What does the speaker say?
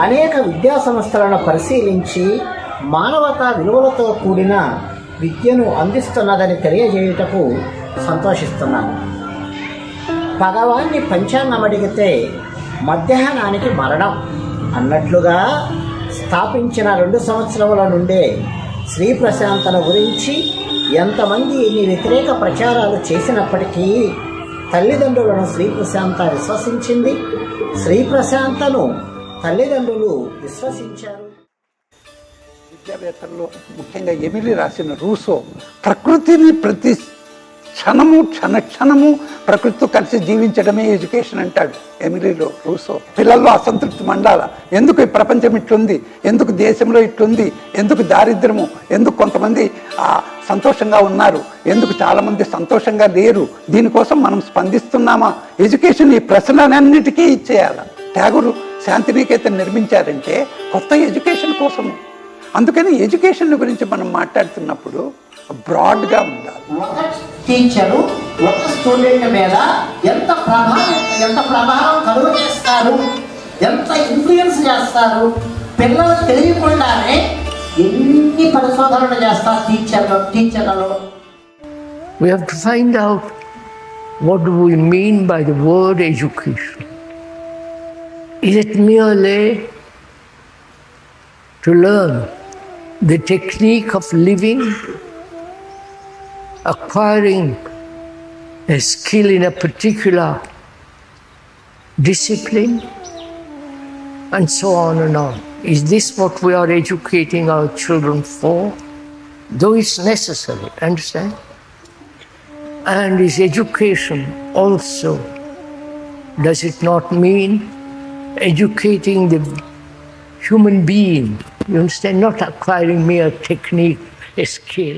అనేక విద్యా సంస్థలను పరిశీలించి మానవతా విలువలతో కూడిన విద్యను అందిస్తున్నదని తెలియజేయుటకు సంతోషిస్తున్నాను. భగవాన్ని పంచాంగం అడిగితే మధ్యాహ్నానికి మరణం అన్నట్లుగా స్థాపించిన 2 సంవత్సరముల నుండే శ్రీ ప్రశాంతను గురించి ఎంతమంది ఎన్ని వ్యతిరేక ప్రచారాలు చేసినప్పటికీ తల్లిదండ్రులను శ్రీ ప్రశాంత విశ్వసించింది, శ్రీ ప్రశాంతను తల్లిదండ్రులు విశ్వసించారు. విద్యావేత్తల్లో ముఖ్యంగా ఎమిలీ రాసిన రూసో ప్రకృతిని ప్రతి క్షణము ప్రకృతితో కలిసి జీవించడమే ఎడ్యుకేషన్ అంటాడు ఎమిలీలో రూసో. పిల్లల్లో అసంతృప్తి మండాల, ఎందుకు ఈ ప్రపంచం ఇట్లుంది, ఎందుకు దేశంలో ఇట్లుంది, ఎందుకు దారిద్ర్యము, ఎందుకు కొంతమంది సంతోషంగా ఉన్నారు, ఎందుకు చాలామంది సంతోషంగా లేరు, దీనికోసం మనం స్పందిస్తున్నామా? ఎడ్యుకేషన్ ఈ ప్రశ్నలన్నిటికీ ఇచ్చేయాలి. ట్యాగూరు శాంతినికేతన్ నిర్మించారంటే కొత్త ఎడ్యుకేషన్ కోసము. అందుకని ఎడ్యుకేషన్ గురించి మనం మాట్లాడుతున్నప్పుడు బ్రాడ్గా ఉండాలి. టీచరు ఒక స్టూడెంట్ మీద ఎంత ప్రభావం కలుగు చేస్తారు, ఎంత ఇన్ఫ్లుయెన్స్ చేస్తారు, పిల్లలు తెలియకుండానే ఎన్ని పరిశోధనలు చేస్తారు టీచర్లలో. We have to find out what do we mean by the word education. Is it merely to learn the technique of living, acquiring a skill in a particular discipline, and so on and on? Is this what we are educating our children for? Though it's necessary, understand? And is education also, does it not mean educating the human being? You understand? Not acquiring mere technique, a skill.